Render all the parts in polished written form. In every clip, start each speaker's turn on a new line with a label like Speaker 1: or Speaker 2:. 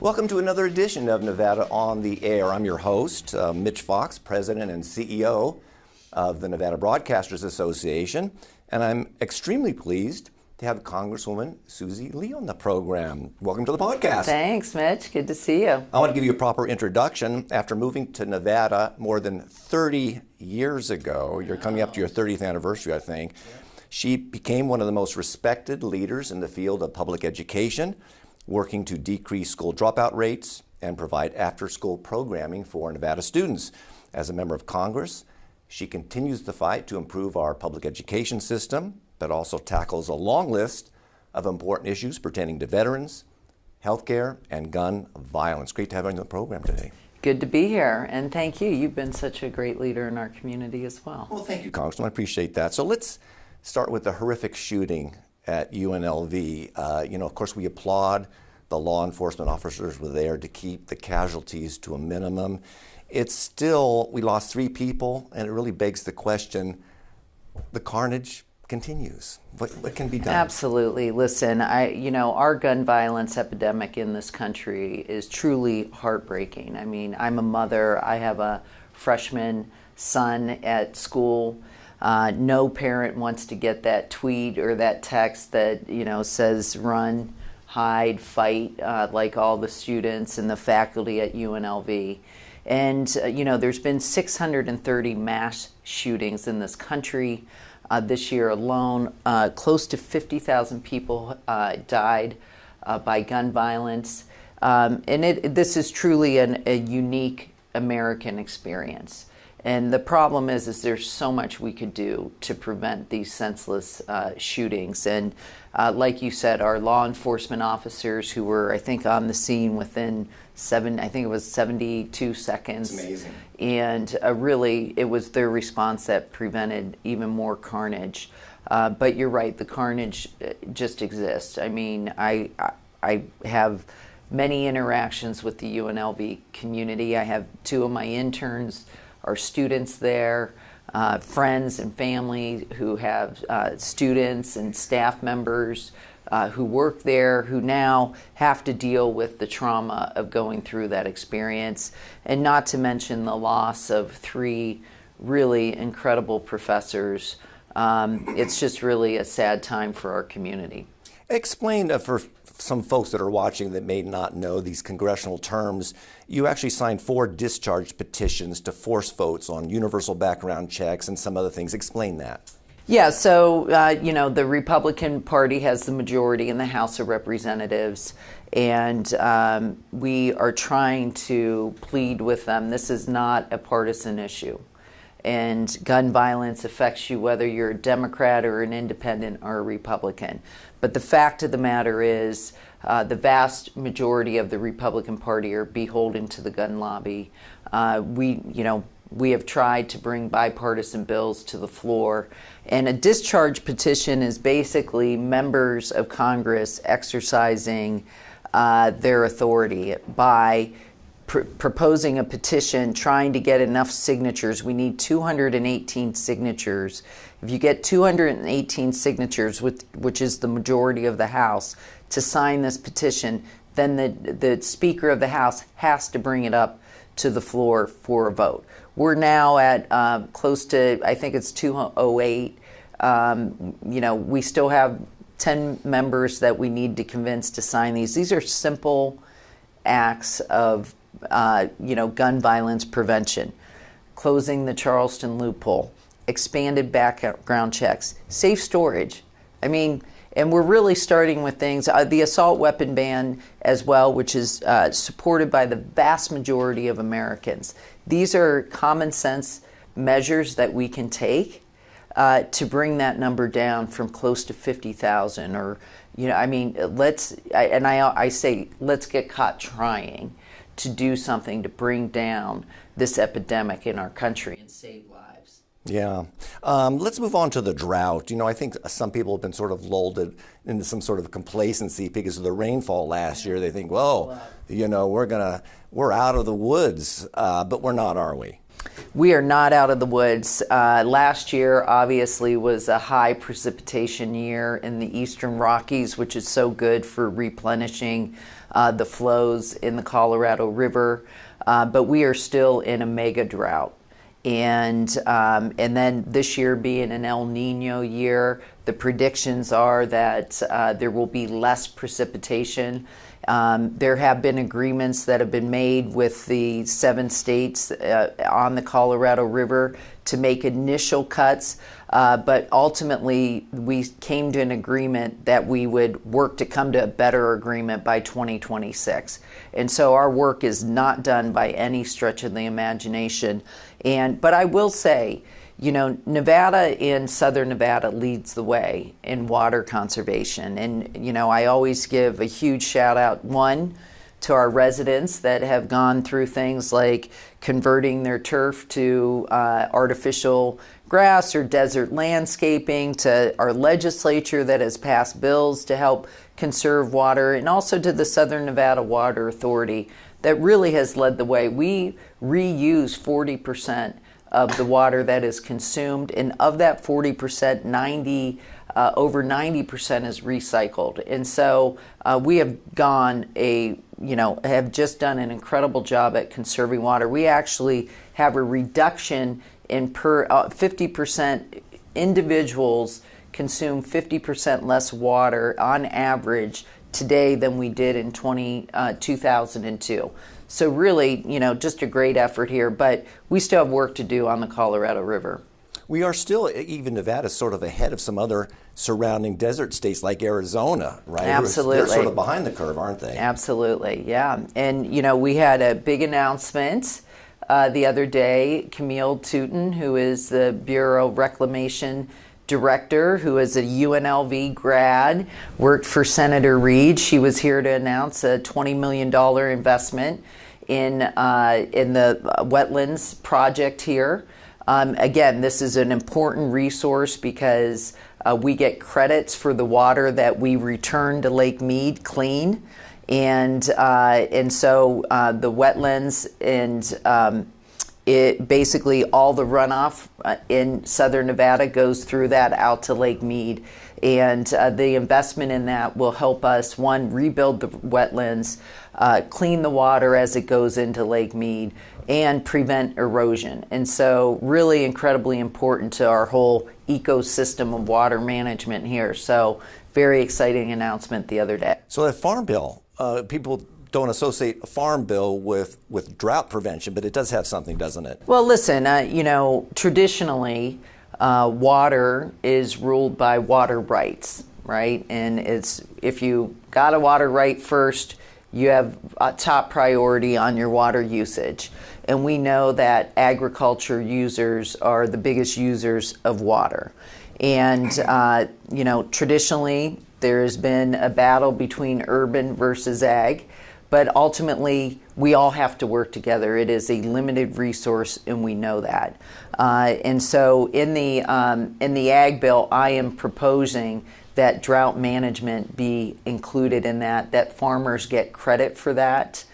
Speaker 1: Welcome to another edition of Nevada on the Air. I'm your host, Mitch Fox, President and CEO of the Nevada Broadcasters Association, and I'm extremely pleased to have Congresswoman Susie Lee on the program. Welcome to the podcast.
Speaker 2: Thanks, Mitch. Good to see you.
Speaker 1: I want to give you a proper introduction. After moving to Nevada more than 30 years ago, you're coming up to your 30th anniversary, I think, she became one of the most respected leaders in the field of public education, working to decrease school dropout rates and provide after-school programming for Nevada students. As a member of Congress, she continues the fight to improve our public education system, but also tackles a long list of important issues pertaining to veterans, healthcare, and gun violence. Great to have you on the program today.
Speaker 2: Good to be here, and thank you. You've been such a great leader in our community as well.
Speaker 1: Well, thank you, Congressman. I appreciate that. So let's start with the horrific shooting at UNLV. Of course, we applaud the law enforcement officers were there to keep the casualties to a minimum. It's still, we lost 3 people, and it really begs the question, the carnage continues. What can be done?
Speaker 2: Absolutely. Listen, our gun violence epidemic in this country is truly heartbreaking. I mean, I'm a mother. I have a freshman son at school. No parent wants to get that tweet or that text that, says run, hide, fight, like all the students and the faculty at UNLV. And, there's been 630 mass shootings in this country. This year alone, close to 50,000 people died by gun violence. This is truly a unique American experience. And the problem is there's so much we could do to prevent these senseless shootings. And like you said, our law enforcement officers who were, I think, on the scene within 72 seconds.
Speaker 1: It's amazing.
Speaker 2: And really, it was their response that prevented even more carnage. But you're right, the carnage just exists. I mean, I have many interactions with the UNLV community. I have 2 of my interns are students there, friends and family who have students and staff members who work there, who now have to deal with the trauma of going through that experience, and not to mention the loss of 3 really incredible professors. It's just really a sad time for our community.
Speaker 1: Explain for some folks that are watching that may not know these congressional terms. You actually signed 4 discharge petitions to force votes on universal background checks and some other things. Explain that.
Speaker 2: Yeah, so, the Republican Party has the majority in the House of Representatives, and we are trying to plead with them. This is not a partisan issue, and gun violence affects you whether you're a Democrat or an independent or a Republican. But the fact of the matter is the vast majority of the Republican Party are beholden to the gun lobby. We have tried to bring bipartisan bills to the floor, and a discharge petition is basically members of Congress exercising their authority by proposing a petition, trying to get enough signatures. We need 218 signatures. If you get 218 signatures, which is the majority of the House, to sign this petition, then the Speaker of the House has to bring it up to the floor for a vote. We're now at close to, I think it's 208. We still have 10 members that we need to convince to sign these. These are simple acts of, gun violence prevention. Closing the Charleston loophole, expanded background checks, safe storage. I mean, and we're really starting with things, the assault weapon ban as well, which is supported by the vast majority of Americans. These are common sense measures that we can take to bring that number down from close to 50,000 or, I say, let's get caught trying to do something to bring down this epidemic in our country and save lives.
Speaker 1: Yeah. Let's move on to the drought. I think some people have been sort of lulled into some sort of complacency because of the rainfall last year. They think, we're out of the woods, but we're not, are we?
Speaker 2: We are not out of the woods. Last year, obviously, was a high precipitation year in the Eastern Rockies, which is so good for replenishing the flows in the Colorado River. But we are still in a mega drought. And then this year being an El Nino year, the predictions are that there will be less precipitation. There have been agreements that have been made with the 7 states on the Colorado River to make initial cuts, but ultimately we came to an agreement that we would work to come to a better agreement by 2026. And so our work is not done by any stretch of the imagination. But I will say, Nevada and Southern Nevada leads the way in water conservation. And, I always give a huge shout out, one, to our residents that have gone through things like converting their turf to artificial grass or desert landscaping, to our legislature that has passed bills to help conserve water, and also to the Southern Nevada Water Authority that really has led the way. We reuse 40% of the water that is consumed, and of that 40%, over 90% is recycled. And so we have have just done an incredible job at conserving water. We actually have a reduction in 50%. Individuals consume 50% less water on average today than we did in 2002. So really, just a great effort here, but we still have work to do on the Colorado River.
Speaker 1: We are still, even Nevada, sort of ahead of some other surrounding desert states like Arizona, right?
Speaker 2: Absolutely.
Speaker 1: They're sort of behind the curve, aren't they?
Speaker 2: Absolutely, yeah. And, we had a big announcement the other day. Camille Touton, who is the Bureau of Reclamation Director, who is a UNLV grad, worked for Senator Reid. She was here to announce a $20 million investment in the wetlands project here. Again, this is an important resource because we get credits for the water that we return to Lake Mead clean, and so the wetlands and it basically all the runoff in Southern Nevada goes through that out to Lake Mead, and the investment in that will help us, one, rebuild the wetlands, clean the water as it goes into Lake Mead, and prevent erosion. And so really incredibly important to our whole ecosystem of water management here. So very exciting announcement the other day.
Speaker 1: So that farm bill, people don't associate a farm bill with drought prevention, but it does have something, doesn't it?
Speaker 2: Well, listen, traditionally, water is ruled by water rights, right? And it's, if you got a water right first, you have a top priority on your water usage. And we know that agriculture users are the biggest users of water. And, traditionally, there has been a battle between urban versus ag. But ultimately, we all have to work together. It is a limited resource, and we know that. And so, in the ag bill, I am proposing that drought management be included in that. That farmers get credit for that,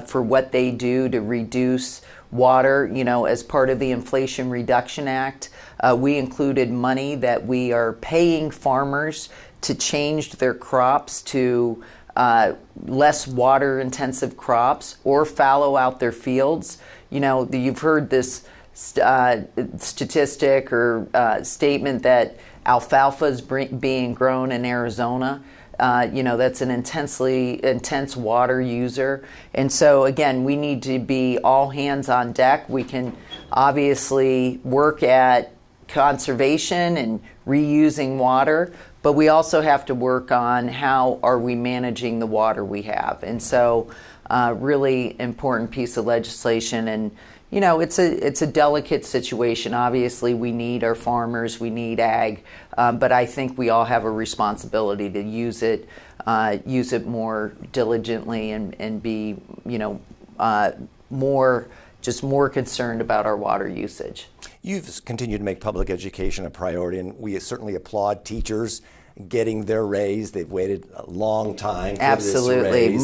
Speaker 2: for what they do to reduce water. As part of the Inflation Reduction Act, we included money that we are paying farmers to change their crops to less water-intensive crops or fallow out their fields. You've heard this statistic or statement that alfalfa is being grown in Arizona. That's an intense water user. And so, again, we need to be all hands on deck. We can obviously work at conservation and reusing water, but we also have to work on how are we managing the water we have. And so really important piece of legislation. And, it's a delicate situation. Obviously, we need our farmers, we need ag, but I think we all have a responsibility to use it more diligently and be, more concerned about our water usage.
Speaker 1: You've continued to make public education a priority, and we certainly applaud teachers getting their raise. They've waited a long time for
Speaker 2: Absolutely.
Speaker 1: this raise.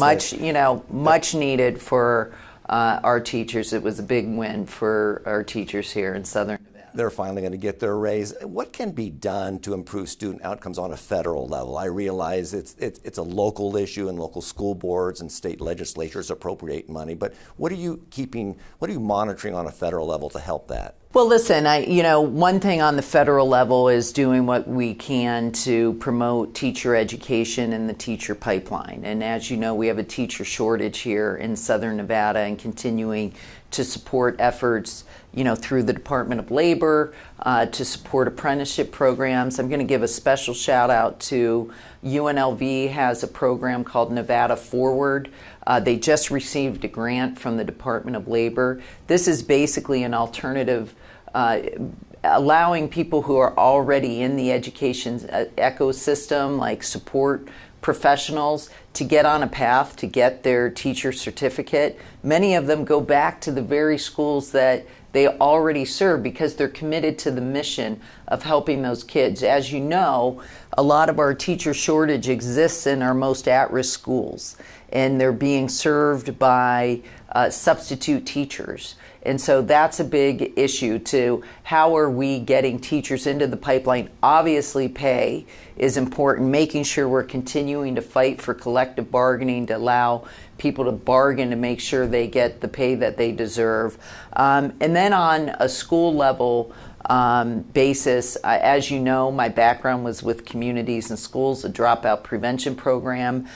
Speaker 2: Much needed for our teachers. It was a big win for our teachers here in Southern Nevada.
Speaker 1: They're finally going to get their raise. What can be done to improve student outcomes on a federal level? I realize it's a local issue, and local school boards and state legislatures appropriate money, but what are you monitoring on a federal level to help that?
Speaker 2: Well, listen, one thing on the federal level is doing what we can to promote teacher education and the teacher pipeline. And as you know, we have a teacher shortage here in Southern Nevada, and continuing to support efforts, through the Department of Labor, to support apprenticeship programs. I'm going to give a special shout out to UNLV has a program called Nevada Forward. They just received a grant from the Department of Labor. This is basically an alternative, allowing people who are already in the education ecosystem, like support professionals, to get on a path to get their teacher certificate. Many of them go back to the very schools that they already serve because they're committed to the mission of helping those kids. As you know, a lot of our teacher shortage exists in our most at-risk schools, and they're being served by substitute teachers. And so that's a big issue to how are we getting teachers into the pipeline. Obviously, pay is important, making sure we're continuing to fight for collective bargaining to allow people to bargain to make sure they get the pay that they deserve. And then on a school level basis, as you know, my background was with Communities and Schools, a dropout prevention program.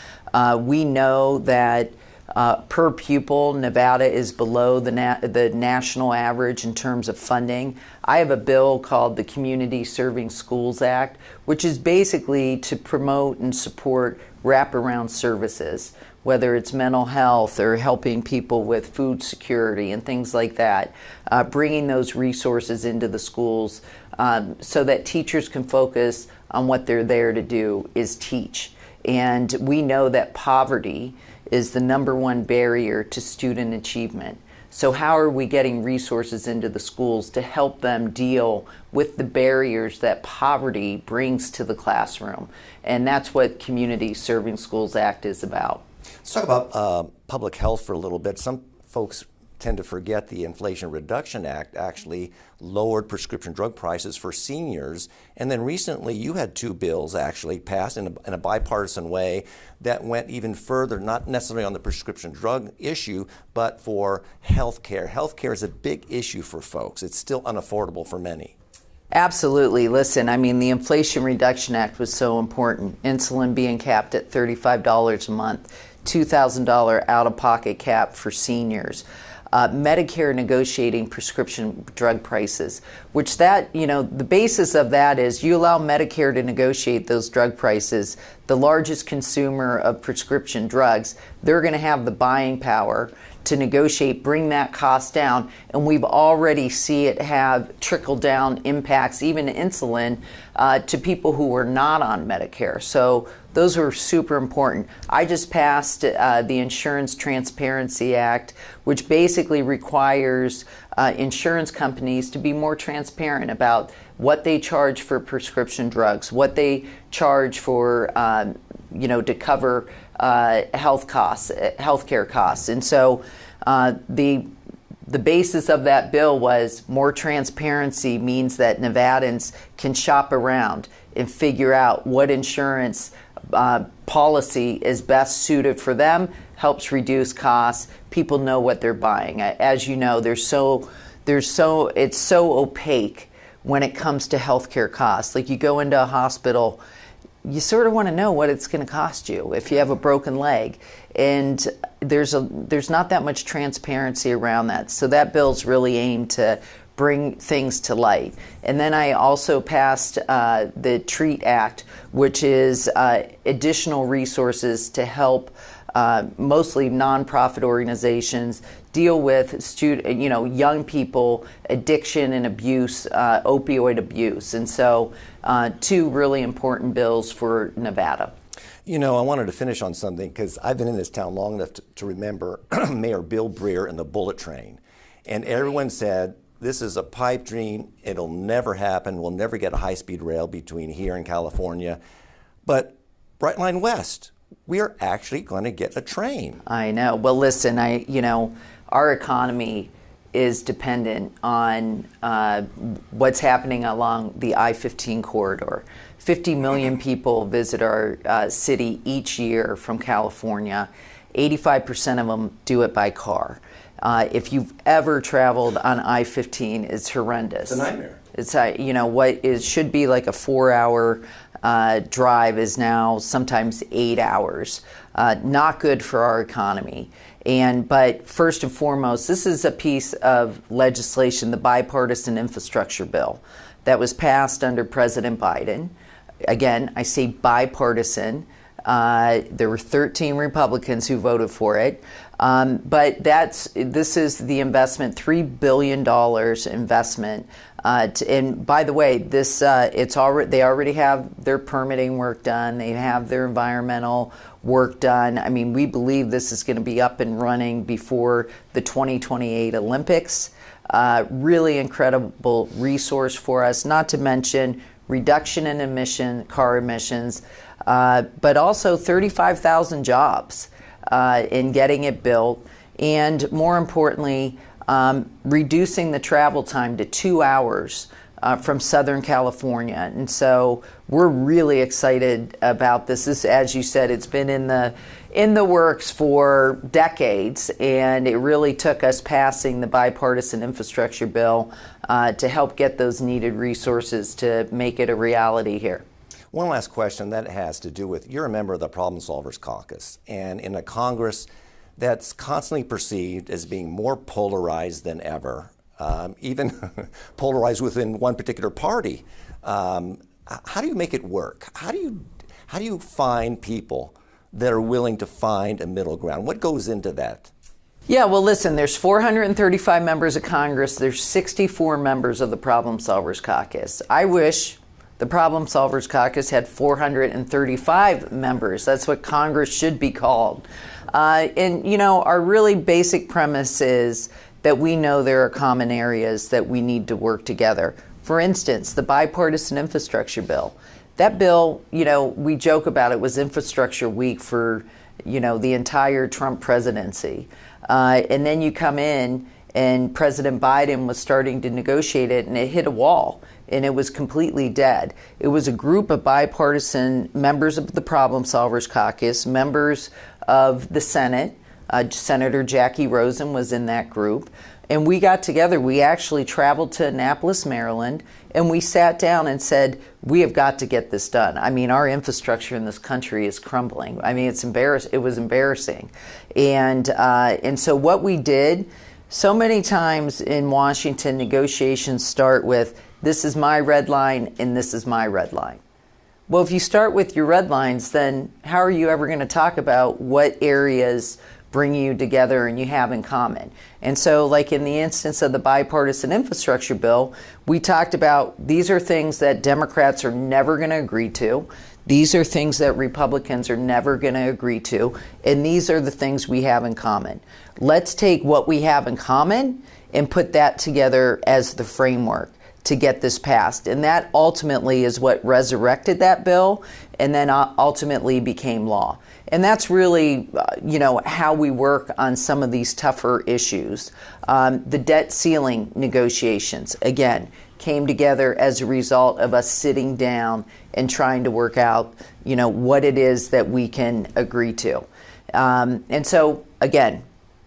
Speaker 2: We know that per pupil, Nevada is below the national average in terms of funding. I have a bill called the Community Serving Schools Act, which is basically to promote and support wraparound services, whether it's mental health or helping people with food security and things like that, bringing those resources into the schools so that teachers can focus on what they're there to do, is teach. And we know that poverty is the number one barrier to student achievement. So how are we getting resources into the schools to help them deal with the barriers that poverty brings to the classroom? And that's what Community Serving Schools Act is about.
Speaker 1: Let's talk about public health for a little bit. Some folks tend to forget the Inflation Reduction Act actually lowered prescription drug prices for seniors. And then recently you had two bills actually passed in a bipartisan way that went even further, not necessarily on the prescription drug issue, but for health care. Health care is a big issue for folks. It's still unaffordable for many.
Speaker 2: Absolutely. Listen, the Inflation Reduction Act was so important. Insulin being capped at $35 a month, $2,000 out-of-pocket cap for seniors. Medicare negotiating prescription drug prices, which the basis of that is you allow Medicare to negotiate those drug prices. The largest consumer of prescription drugs, they're going to have the buying power to negotiate, bring that cost down, and we've already see it have trickle-down impacts, even insulin, to people who were not on Medicare. So those are super important. I just passed the Insurance Transparency Act, which basically requires insurance companies to be more transparent about what they charge for prescription drugs, what they charge for, to cover healthcare costs. And so the basis of that bill was more transparency means that Nevadans can shop around and figure out what insurance policy is best suited for them, helps reduce costs. People know what they're buying. As you know, it's so opaque when it comes to healthcare costs. Like you go into a hospital, you sort of want to know what it's going to cost you if you have a broken leg, and there's not that much transparency around that. So that bill's really aimed to bring things to light. And then I also passed the TREAT Act, which is additional resources to help mostly nonprofit organizations deal with young people, addiction and abuse, opioid abuse. And so two really important bills for Nevada.
Speaker 1: I wanted to finish on something because I've been in this town long enough to remember Mayor Bill Breer and the bullet train. And everyone said, this is a pipe dream. It'll never happen. We'll never get a high-speed rail between here and California. But Brightline West we are actually going to get a train.
Speaker 2: I know. Well, listen, our economy is dependent on what's happening along the I-15 corridor. 50 million people visit our city each year from California. 85% of them do it by car. If you've ever traveled on I-15, it's horrendous.
Speaker 1: It's a nightmare.
Speaker 2: It's what should be like a 4-hour drive is now sometimes 8 hours. Not good for our economy. But first and foremost, this is a piece of legislation, the bipartisan infrastructure bill that was passed under President Biden. Again, I say bipartisan. There were 13 Republicans who voted for it. But this is the investment, $3 billion investment. And by the way, they already have their permitting work done. They have their environmental work done. I mean, we believe this is going to be up and running before the 2028 Olympics. Really incredible resource for us, not to mention reduction in car emissions, but also 35,000 jobs in getting it built. And more importantly, reducing the travel time to 2 hours from Southern California. And so we're really excited about this. This, as you said, it's been in the works for decades, and it really took us passing the bipartisan infrastructure bill to help get those needed resources to make it a reality here.
Speaker 1: One last question that has to do with, you're a member of the Problem Solvers Caucus, and in a Congress that's constantly perceived as being more polarized than ever, even polarized within one particular party. How do you make it work? How do you find people that are willing to find a middle ground? What goes into that?
Speaker 2: Yeah, well, listen, there's 435 members of Congress. There's 64 members of the Problem Solvers Caucus. I wish the Problem Solvers Caucus had 435 members. That's what Congress should be called. Our really basic premise is that we know there are common areas that we need to work together. For instance, the bipartisan infrastructure bill. That bill, we joke about it, was infrastructure week for, the entire Trump presidency. And then you come in and President Biden was starting to negotiate it and it hit a wall and it was completely dead. It was a group of bipartisan members of the Problem Solvers Caucus, members of the Senate. Senator Jackie Rosen was in that group. And we got together. We actually traveled to Annapolis, Maryland, and we sat down and said, we have got to get this done. I mean, our infrastructure in this country is crumbling. I mean, it was embarrassing. And so what we did, so many times in Washington, negotiations start with, this is my red line and this is my red line. Well, if you start with your red lines, then how are you ever going to talk about what areas bring you together and you have in common? And so, like in the instance of the bipartisan infrastructure bill, we talked about these are things that Democrats are never going to agree to. These are things that Republicans are never going to agree to. And these are the things we have in common. Let's take what we have in common and put that together as the framework to get this passed. And that ultimately is what resurrected that bill and then ultimately became law. And that's really, how we work on some of these tougher issues. The debt ceiling negotiations, again, came together as a result of us sitting down and trying to work out, what it is that we can agree to. And so, again,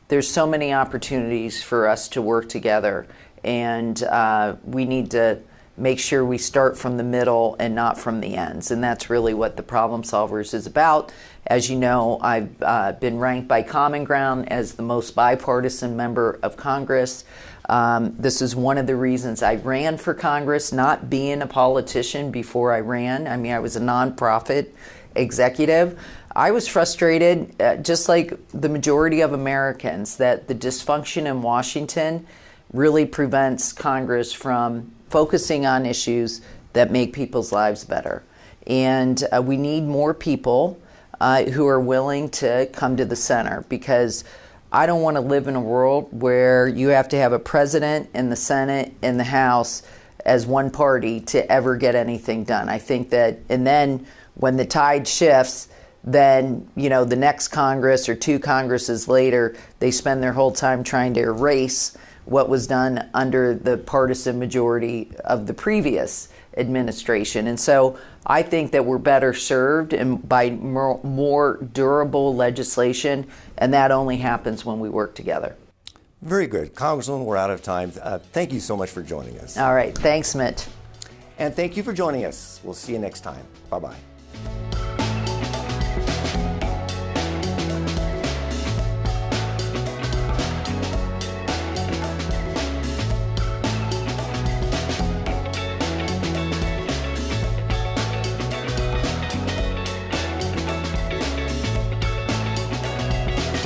Speaker 2: there's so many opportunities for us to work together. And we need to make sure we start from the middle and not from the ends. And that's really what the Problem Solvers is about. As you know, I've been ranked by Common Ground as the most bipartisan member of Congress. This is one of the reasons I ran for Congress, not being a politician before I ran. I mean, I was a nonprofit executive. I was frustrated, just like the majority of Americans, that the dysfunction in Washington really prevents Congress from focusing on issues that make people's lives better. And we need more people who are willing to come to the center, because I don't want to live in a world where you have to have a president and the Senate and the House as one party to ever get anything done. I think that, and then when the tide shifts, then, the next Congress or two Congresses later, they spend their whole time trying to erase what was done under the partisan majority of the previous administration. And so I think that we're better served by more durable legislation, and that only happens when we work together.
Speaker 1: Very good. Congresswoman, we're out of time. Thank you so much for joining us.
Speaker 2: All right. Thanks, Mitch.
Speaker 1: And thank you for joining us. We'll see you next time. Bye-bye.